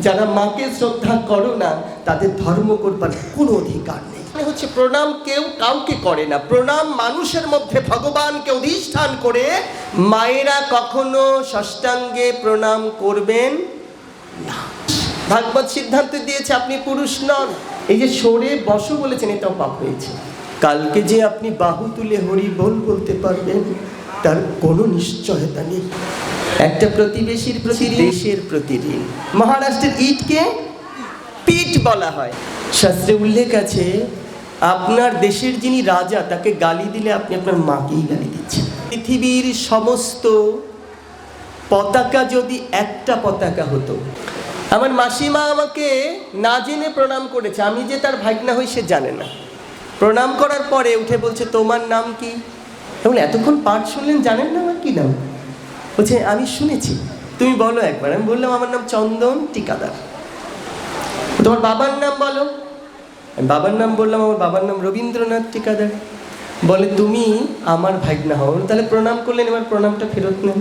যারা মাকে শ্রদ্ধা করো না তাদের ধর্ম করবার কোনো অধিকার নেই। হচ্ছে প্রণাম কেউ কাউকে করে না, প্রণাম মানুষের মধ্যে ভগবানকে অধিষ্ঠান করে। মায়েরা কখনো ষষ্ঠাঙ্গে প্রণাম করবেন না। ভাগবত সিদ্ধান্ত দিয়েছে আপনি পুরুষ নন। এই যে সরে বসো বলেছেন, এটাও পাপ হয়েছে। কালকে যে আপনি বাহু তুলে হরি বল বলতে পারবেন তার কোনো নিশ্চয়তা নেই। একটা প্রতিবেশীর প্রতি দেশের প্রতি ঋণ। মহারাষ্ট্রের ইটকে পিঠ বলা হয়। শাস্ত্রে উল্লেখ আছে আপনার দেশের যিনি রাজা তাকে গালি দিলে আপনি আপনার মাকেই গালি দিচ্ছেন। পৃথিবীর সমস্ত পতাকা যদি একটা পতাকা হতো। আমার মাসিমা আমাকে না জেনে প্রণাম করেছে, আমি যে তার ভাগনা হই সে জানে না। প্রণাম করার পরে উঠে বলছে তোমার নাম কি? এবং এতক্ষণ পাঠ শুনলেন, জানেন না আমার কি নাম? বলছে আমি শুনেছি, তুমি বলো একবার। আমি বললাম আমার নাম চন্দন টিকাদার। তোমার বাবার নাম বলো। আমি বাবার নাম বললাম, আমার বাবার নাম রবীন্দ্রনাথ টিকাদার। বলে তুমি আমার ভাগনা হও। তাহলে প্রণাম করলেন, এবার প্রণামটা ফেরত নেন।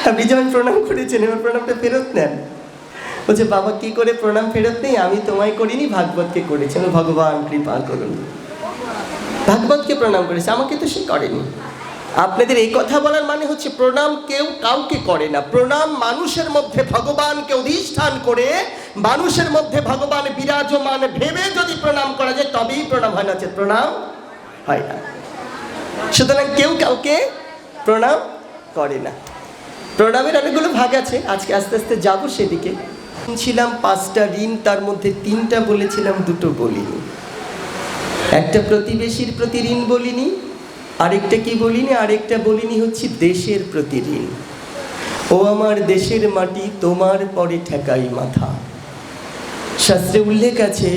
আপনি যেমন প্রণাম করেছেন এবার প্রণামটা ফেরত নেন। বলছে বাবা কি করে প্রণাম ফেরত নেই? আমি তোমায় করিনি, ভাগবতকে করেছি। ভগবান কৃপা করুন। ভাগবতকে প্রণাম করেছে, আমাকে তো সে করেনি। আপনাদের এই কথা বলার মানে হচ্ছে প্রণাম কেউ কাউকে করে না, প্রণাম মানুষের মধ্যে ভগবানকে অধিষ্ঠান করে, মানুষের মধ্যে ভগবান বিরাজমান ভেবে যদি প্রণাম করা যায় তবেই প্রণাম হয়, না প্রণাম হয় না। সুতরাং কেউ কাউকে প্রণাম করে না। প্রণামের অনেকগুলো ভাগ আছে, আজকে আস্তে আস্তে যাব সেদিকে। ছিলাম 5টা ঋণ, তার মধ্যে 3টা বলেছিলাম, 2টো বলিনি। একটা প্রতিবেশীর প্রতি ঋণ বলিনি, আরেকটা কি বলিনি? আরেকটা বলিনি হচ্ছে দেশের প্রতি ঋণ। ও আমার দেশের মাটি তোমার পরে ঠেকাই মাথা। শাস্ত্রে উল্লেখ আছে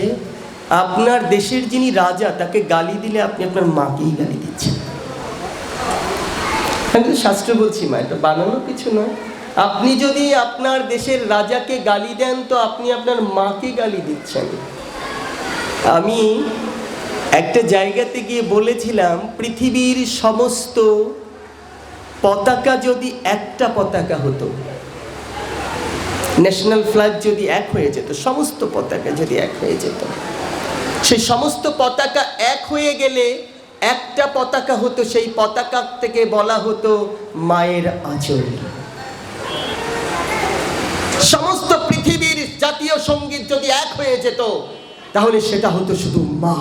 আপনার দেশের যিনি রাজা তাকে গালি দিলে আপনি আপনার মাকেই গালি দিচ্ছেন। আমি তো শাস্ত্র বলছি মা, এটা বানানো কিছু নয়। আপনি যদি আপনার দেশের রাজাকে গালি দেন তো আপনি আপনার মাকে গালি দিচ্ছেন। আমি একটা জায়গাতে গিয়ে বলেছিলাম পৃথিবীর সমস্ত পতাকা যদি একটা পতাকা হতো, ন্যাশনাল ফ্ল্যাগ যদি এক হয়ে যেত, সমস্ত পতাকা যদি এক হয়ে যেত, সেই সমস্ত পতাকা এক হয়ে গেলে একটা পতাকা হতো, সেই পতাকা থেকে বলা হতো মায়ের আঁচল। সমস্ত পৃথিবীর জাতীয় সঙ্গীত যদি এক হয়ে যেত তাহলে সেটা হতো শুধু মা,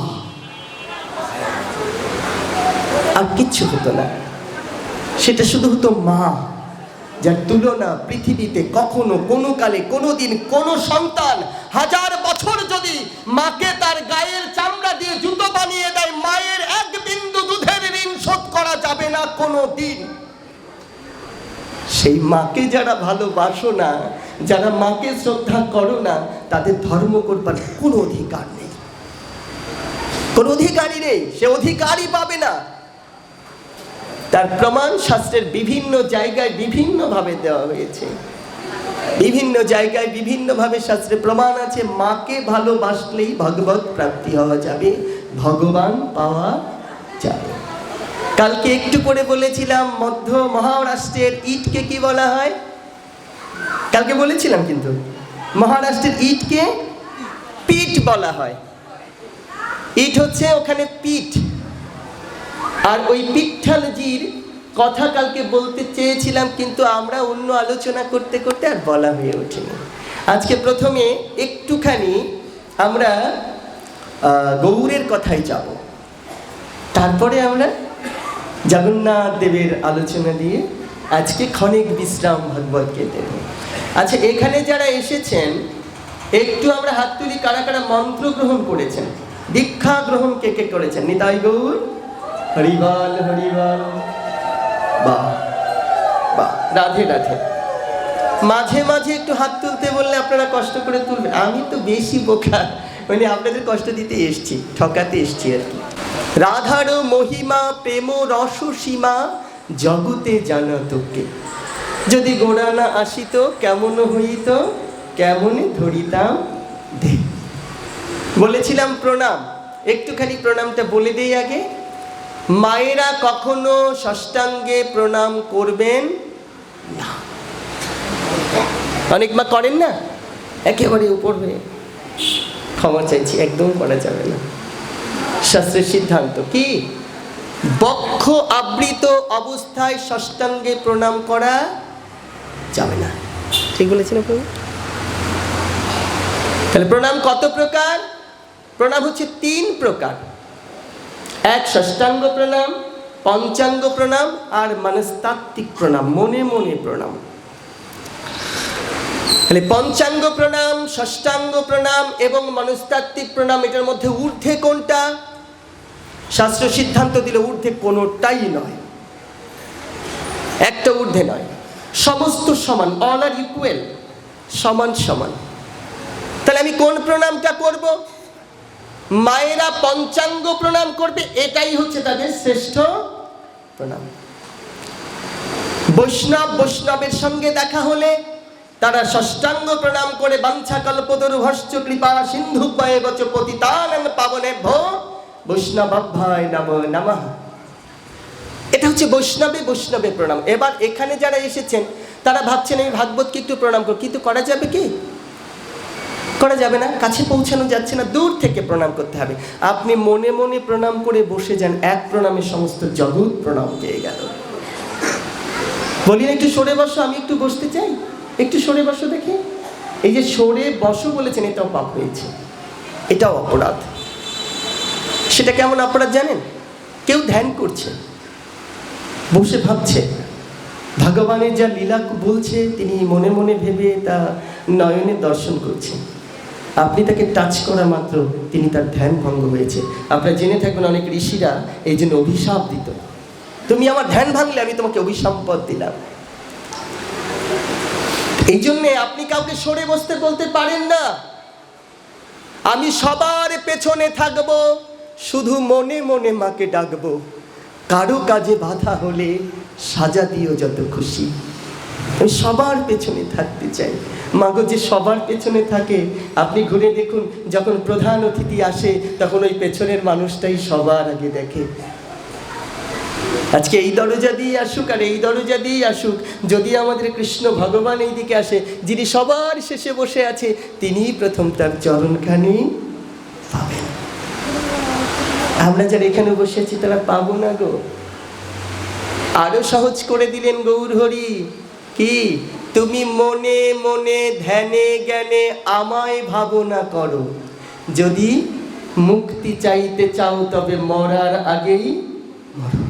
আর কিচ্ছু হতো না। সেটা শুধু হতো মা, যার তুলনা পৃথিবীতে কখনো কোনো কালে কোনো দিন কোনো সন্তান 1000 বছর যদি মাকে তার গায়ের চামড়া দিয়ে জুতো বানিয়ে দেয়, মায়ের এক বিন্দু দুধের ঋণ শোধ করা যাবে না কোনো দিন। সেই মাকে যারা ভালোবাসো না, যারা মাকে শ্রদ্ধা করো না, তাদের ধর্ম করবার কোনো অধিকার নেই, কোনো অধিকারই নেই, সে অধিকারই পাবে না। তার প্রমাণ শাস্ত্রের বিভিন্ন জায়গায় বিভিন্নভাবে দেওয়া হয়েছে, বিভিন্ন জায়গায় বিভিন্নভাবে শাস্ত্রে প্রমাণ আছে। মাকে ভালোবাসলেই ভগবত প্রাপ্তি হওয়া যাবে, ভগবান পাওয়া যাবে। কালকে একটু করে বলেছিলাম মধ্য মহারাষ্ট্রের ইটকে কি বলা হয়, কালকে বলেছিলাম, কিন্তু মহারাষ্ট্রের ইটকে পিঠ বলা হয়। ইট হচ্ছে ওখানে পিঠ, আর ওই পিঠালজির কথা কালকে বলতে চেয়েছিলাম, কিন্তু আমরা অন্য আলোচনা করতে করতে আর বলা হয়ে ওঠেনি। আজকে প্রথমে একটুখানি আমরা গৌরের কথায় যাব, তারপরে আমরা জগন্নাথ দেবের আলোচনা দিয়ে আজকে ক্ষণিক বিশ্রাম ভাগবতকে দেব। আচ্ছা, এখানে যারা এসেছেন একটু আমরা হাত তুলি, কারা কারা মন্ত্র গ্রহণ করেছেন, দীক্ষা গ্রহণ কে কে করেছেন? নিতাই গৌর হরিবল হরিবল। বাহ বাহ, রাধে রাধে। মাঝে মাঝে একটু হাত তুলতে বললে আপনারা কষ্ট করে তুলবেন। আমি তো বেশি বোকা, মানে আপনাদের কষ্ট দিতে এসছি, ঠকাতে এসছি আর কি। রাধার মহিমা প্রেম রস সীমা জগতে জানা তোকে, যদি গোড়া না আসিত কেমন হইত, কেমনে ধরিতাম দে। বলেছিলাম প্রণাম, একটুখানি প্রণামটা বলে দেই আগে। মায়েরা কখনো ষষ্ঠাঙ্গে প্রণাম করবেন না। অনেক মা করেন না, একেবারে উপর হয়ে ক্ষমা চাইছি, একদম করা যাবে না। শাস্ত্রের সিদ্ধান্ত কি? বক্ষ আবৃত অবস্থায় ষষ্ঠাঙ্গে প্রণাম করা যাবে না। ঠিক বলেছেন আপনি? তাহলে প্রণাম কত প্রকার? প্রণাম হচ্ছে 3 প্রকার। এক ষষ্ঠাঙ্গ প্রণাম, পঞ্চাঙ্গ প্রণাম আর মনস্তাত্ত্বিক প্রণাম, মনে মনে প্রণাম। তাহলে পঞ্চাঙ্গ প্রণাম, ষষ্ঠাঙ্গ প্রণাম এবং মনস্তাত্ত্বিক প্রণাম, এটার মধ্যে ঊর্ধ্বে কোনটা? শাস্ত্র সিদ্ধান্ত দিল ঊর্ধ্বে কোনোটাই নয়, একটা ঊর্ধ্বে নয়, সমস্ত সমান, অল আর ইকুয়াল, সমান সমান। তাহলে আমি কোন প্রণামটা করব? মায়েরা পঞ্চাঙ্গ প্রণাম করবে, এটাই হচ্ছে তাদের শ্রেষ্ঠ প্রণাম। বৈষ্ণবের সঙ্গে দেখা হলে তারা ষষ্ঠাঙ্গ প্রণাম করে বাঞ্ছা কল্পতরুভশ্চ কৃপা সিন্ধুভ্যেব চ পতিতানাং পাবনেভ্যো বৈষ্ণবাভ্যায় নমো নমঃ। এটা হচ্ছে বৈষ্ণবে প্রণাম। এবার এখানে যারা এসেছেন তারা ভাবছেন আমি ভাগবতকে একটু প্রণাম করব, কিন্তু করা যাবে কি? করা যাবে না, কাছে পৌঁছানো যাচ্ছে না, দূর থেকে প্রণাম করতে হবে। আপনি মনে মনে প্রণাম করে বসে যান, এক প্রণামে সমস্ত জগৎ প্রণাম পেয়ে গেল। বলি না একটু সরে বসো, আমি একটু বসতে চাই, একটু সরে বসো দেখি। এই যে সরে বসো বলেছেন, এটাও পাপ হয়েছে, এটাও অপরাধ। সেটা কেমন অপরাধ জানেন? কেউ ধ্যান করছে, বসে ভাবছে ভগবানের যা লীলা বলছে, তিনি মনে মনে ভেবে তা নয়নে দর্শন করছেন। আপনি তাকে টাচ করা মাত্র তিনি তার ধ্যান ভঙ্গ হয়েছে। আপনারা জেনে থাকবেন অনেক ঋষিরা এই জন্য অভিশাপ দিত, তুমি আমার ধ্যান ভাঙলে আমি তোমাকে অভিসম্পদ দিলাম। এই জন্যে আপনি কাউকে সরে বসতে বলতে পারেন না। আমি সবার পেছনে থাকবো, শুধু মনে মনে মাকে ডাকবো, কারো কাজে বাধা হলে সাজা দিও যত খুশি। আমি সবার পেছনে থাকতে চাই। মাগো যে সবার পেছনে থাকে, আপনি ঘুরে দেখুন, যখন প্রধান অতিথি আসে তখন ওই পেছনের মানুষটাই সবার আগে দেখে। আজকে এই দরজা দিয়ে আসুক আর এই দরজা দিয়ে আসুক, যদি আমাদের কৃষ্ণ ভগবান এই দিকে আসে, যিনি সবার শেষে বসে আছে, তিনিই প্রথম তার চরণখানি পাবেন। আমরা যারা এখানে বসে আছি তারা পাবো না গো। আরো সহজ করে দিলেন গৌর হরি, কি? তুমি মনে মনে ধ্যানে জ্ঞানে আমায় ভাবনা করো, যদি মুক্তি চাইতে চাও তবে মরার আগেই মরো।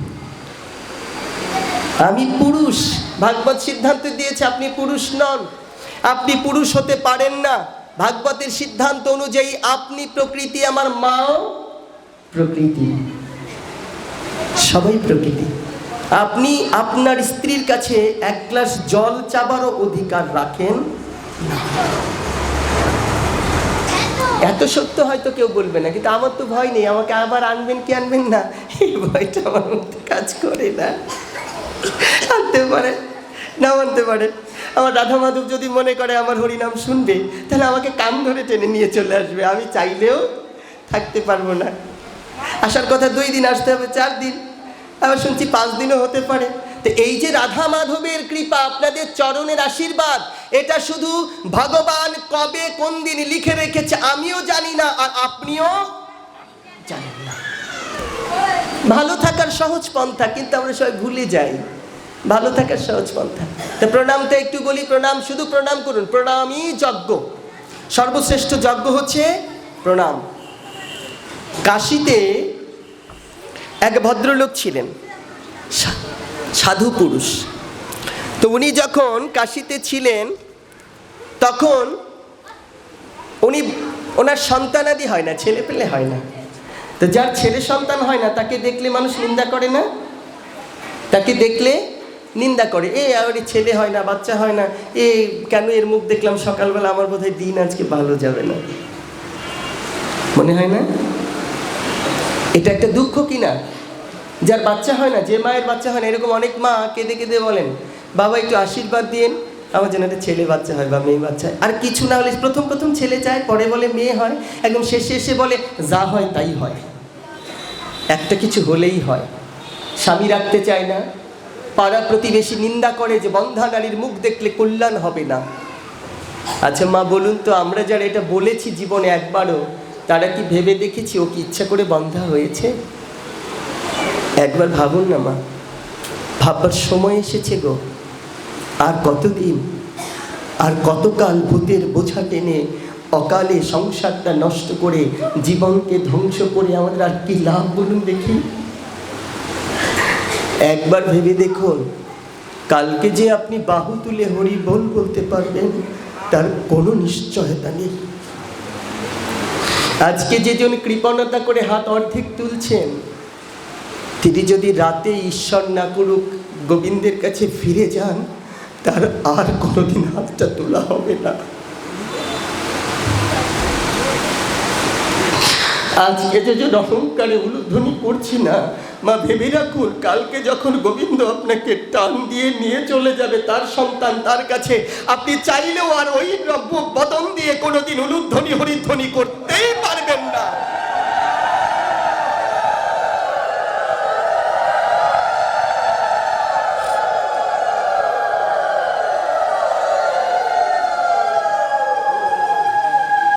আমি পুরুষ, ভাগবত সিদ্ধান্ত দিয়েছে আপনি পুরুষ নন, আপনি পুরুষ হতে পারেন না। ভাগবতের সিদ্ধান্ত অনুযায়ী আপনি প্রকৃতি, আমার মাও প্রকৃতি, সবাই প্রকৃতি। আপনি আপনার স্ত্রীর কাছে এক গ্লাস জল চাবারও অধিকার রাখেন না। এত সত্য হয়তো কেউ বলবে না, কিন্তু আমার তো ভয় নেই, আমাকে আবার আনবেন কি আনবেন না, এই ভয়টা আমার মধ্যে কাজ করে না। আনতে পারে না আনতে পারে। আমার রাধা মাধব যদি মনে করে আমার হরিনাম শুনবে, তাহলে আমাকে কান ধরে টেনে নিয়ে চলে আসবে, আমি চাইলেও থাকতে পারবো না। আসার কথা 2 দিন, আসতে হবে 4 দিন, আবার শুনছি 5 দিনও হতে পারে। তো এই যে রাধা মাধবের কৃপা, আপনাদের চরণের আশীর্বাদ, এটা শুধু ভগবান কবে কোন দিন লিখে রেখেছে আমিও জানি না, আর আপনিও জানেন না। ভালো থাকার সহজ পন্থা, কিন্তু আমরা সবাই ভুলে যাই ভালো থাকার সহজ পন্থা। তো প্রণামটা একটু বলি, প্রণাম, শুধু প্রণাম করুন, প্রণামই যজ্ঞ, সর্বশ্রেষ্ঠ যজ্ঞ হচ্ছে প্রণাম। কাশীতে এক ভদ্রলোক ছিলেন, সাধু পুরুষ। তো উনি যখন কাশীতে ছিলেন তখন ওনার সন্তানাদি হয় না, ছেলে পেলে হয় না। তো যার ছেলে সন্তান হয় না তাকে দেখলে মানুষ নিন্দা করে না, তাকে দেখলে নিন্দা করে, আর ছেলে হয় না, বাচ্চা হয় না, কেন এর মুখ দেখলাম সকালবেলা, আমার বোধহয় দিন আজকে ভালো যাবে না, মনে হয় না? এটা একটা দুঃখ কিনা? যার বাচ্চা হয় না, যে মায়ের বাচ্চা হয় না, এরকম অনেক মা কেঁদে কেঁদে বলেন, বাবা একটু আশীর্বাদ দিন, আমার যেন একটা ছেলে বাচ্চা হয় বা মেয়ে বাচ্চা হয়। আর কিছু না হলে প্রথম ছেলে চায়, পরে বলে মেয়ে হয়, একদম শেষে এসে বলে যা হয় তাই হয়, একটা কিছু হলেই হয়। স্বামী রাখতে চায় না, পাড়া প্রতিবেশী নিন্দা করে যে বন্ধা নারীর মুখ দেখলে কল্যাণ হবে না, আচ্ছা মা বলুন তো, আমরা যারা এটা বলেছি জীবনে একবারও, তারা কি ভেবে দেখেছি ও কি ইচ্ছা করে বন্ধা হয়েছে? একবার ভাবুন না মা, ভাববার সময় এসেছে গো। আর কতদিন, আর কতকাল ভূতের বোঝা টেনে অকালে সংসারটা নষ্ট করে, জীবনকে ধ্বংস করে আমাদের আর কি লাভ বলুন দেখি? একবার ভেবে দেখুন, কালকে যে আপনি বাহু তুলে হরি বল বলতে পারবেন তার কোনো নিশ্চয়তা নেই। আজকে যেজন কৃপণতা করে হাত অর্ধেক তুলছেন, তিনি যদি রাতে ঈশ্বর না করুক গোবিন্দের কাছে ফিরে যান, তার আর কোনোদিন হাতটা তোলা হবে না। আজকে যেজন অহংকারে উলুধ্বনি করছি না, মা ভেবে রাখুন, কালকে যখন গোবিন্দ আপনাকে টান দিয়ে নিয়ে চলে যাবে তার সন্তান তার কাছে, আপনি চাইলেও আর ওই নব্য বদন দিয়ে কোনোদিন উলুধ্বনি হরিধ্বনি করতে